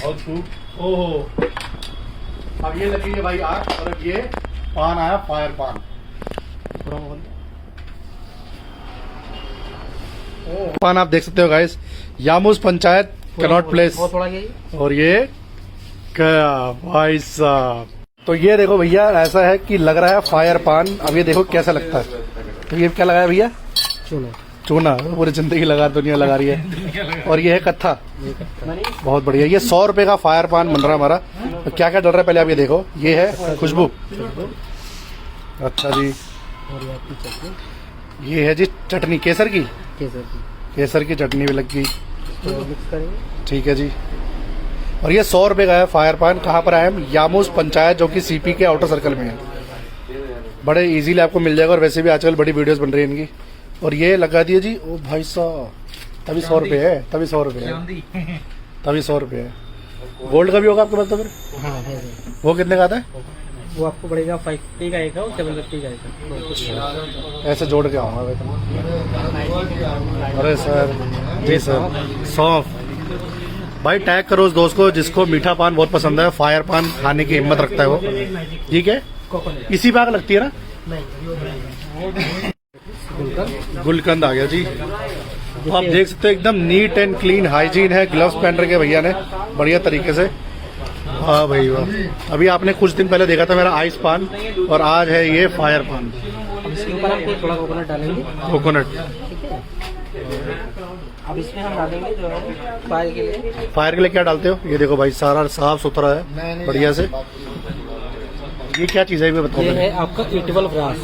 बहुत खूब। ओहो, अब ये लगी है भाई आग, और अब ये पान आया, फायर पान। पान आप देख सकते हो गाइस, यामूस पंचायत कनॉट प्लेस। और ये क्या भाई साहब, तो ये देखो भैया, ऐसा है कि लग रहा है फायर पान। अब ये देखो कैसा लगता है। तो ये क्या लगाया भैया? चूना। चूना पूरी जिंदगी लगा, दुनिया लगा रही है। और ये है कत्था। बहुत बढ़िया। ये 100 रुपए का फायर पान बन रहा है हमारा। तो क्या क्या डल रहा है पहले आप ये देखो। ये है खुशबू। अच्छा जी। ये है जी चटनी, केसर की। केसर की चटनी भी लग गई। ठीक है जी। और ये 100 रुपए का है फायर पान। कहाँ पर आए हम? यामूस पंचायत, जो कि सीपी के आउटर सर्कल में है। बड़े इजीली आपको मिल जाएगा। और वैसे भी आजकल बड़ी वीडियोस बन रही है इनकी। और ये लगा दिए जी। ओ भाई साहब, तभी 100 रुपए है, तभी 100 रुपए है, तभी 100 रुपए है। गोल्ड का भी होगा आपके पास तो फिर? हाँ, वो कितने का आता है? वो आपको पड़ेगा 50 का एक और 750 का एक। ऐसे जोड़ के आऊंगा। अरे सर जी सर, सौंफ भाई टैग करो उस दोस्त को जिसको मीठा पान बहुत पसंद है, फायर पान खाने की हिम्मत रखता है वो। ठीक है, इसी पे आग लगती है ना? गुलकंद आ गया जी। तो आप देख सकते हो एकदम नीट एंड क्लीन हाइजीन है। ग्लव्स पहन रखे भैया ने बढ़िया तरीके से। हाँ भाई वाह। अभी आपने कुछ दिन पहले देखा था मेरा आइस पान, और आज है ये फायर पान। इसके ऊपर हम थोड़ा कोकोनट डालेंगे। कोकोनट। अब इसमें हम डालेंगे जो है फायर के लिए। फायर के लिए क्या डालते हो? ये देखो भाई, सारा साफ सुथरा है बढ़िया से। ये क्या चीज है ये बताओ। ये है आपका ईटेबल ब्रास।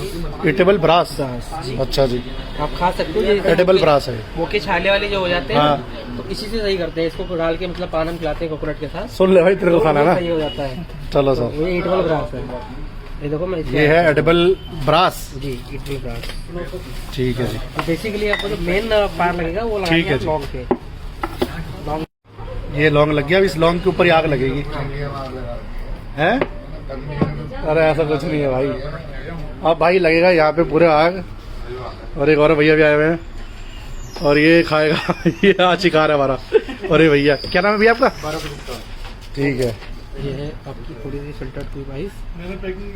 Eatable brass. अच्छा जी, आप खा सकते हो। ये एडिबल ब्रास है। वो के छाले वाले जो हो जाते हैं, हाँ। तो इसी से सही करते हैं। इसको डाल के मतलब पान हम खिलाते हैं कोकोनट के साथ। सुन ले भाई, तेरे को खाना है ना? सही हो जाता है। चलो सर। ये ईटेबल ब्रास है। ये देखो मैं ये है एडिबल ब्रास जी, ईटेबल ब्रास। ठीक है जी। बेसिकली आपको जो मेन पार लगेगा वो ठीक है लगाएंगे लौंग पे। ये लौंग लग गया। अब इस लौंग के ऊपर ही आग लगेगी है? अरे ऐसा कुछ नहीं है भाई। अब भाई लगेगा यहाँ पे पूरे आग। और एक और भैया भी आए हुए हैं, और ये खाएगा। ये आज शिकार है हमारा। अरे भैया, क्या नाम है भैया आपका? ठीक है। ये है आपकी थोड़ी सी फिल्टर्ड ट्यूब आइस।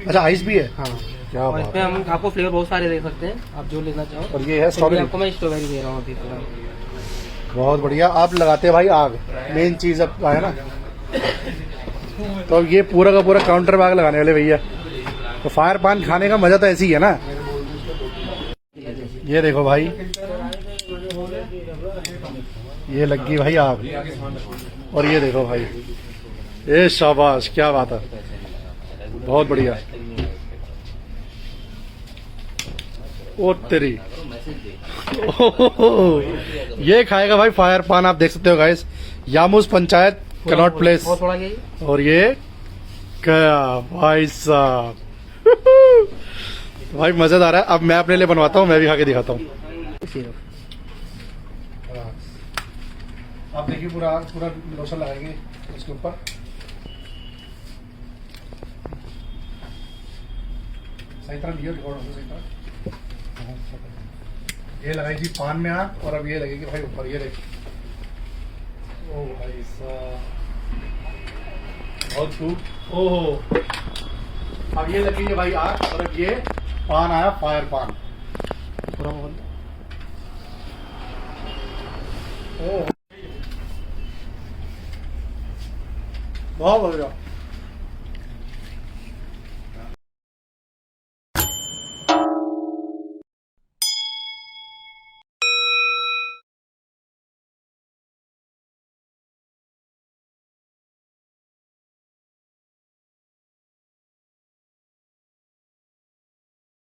अच्छा, आइस भी है? हाँ। क्या और बात इसमें हम आपको फ्लेवर बहुत सारे दे सकते हैं, आप जो लेना चाहो। और ये है स्ट्रॉबेरी। आपको मैं स्ट्रॉबेरी दे रहा हूँ अभी पूरा। बहुत बढ़िया। आप लगाते हैं भाई आग, मेन चीज अब है ना। तो अब ये पूरा का पूरा काउंटर में आग लगाने वाले भैया। तो फायर पान खाने का मजा तो ऐसी ही है ना। ये देखो भाई, ये लगी भाई आग। और ये देखो भाई, ये शाबाश, क्या बात है, बहुत बढ़िया। ओ तेरी, ये खाएगा भाई फायर पान। आप देख सकते हो गाइस, यामूस पंचायत कनॉट प्लेस। और ये क्या भाई साहब, भाई मजेदार है। अब मैं अपने लिए बनवाता हूँ, मैं भी खा के दिखाता हूँ। आप देखिए पूरा पूरा लोशन लगाएंगे इसके ऊपर। सही तरह लियो, रिकॉर्ड हो सही तरह। ये लगाएगी पान में आग, और अब ये लगेगी भाई ऊपर। ये देखिए, ओ भाई साहब, बहुत खूब। ओहो, अब ये लगेगी भाई आग, और अब ये पान आया, फायर पान। बहुत बढ़िया।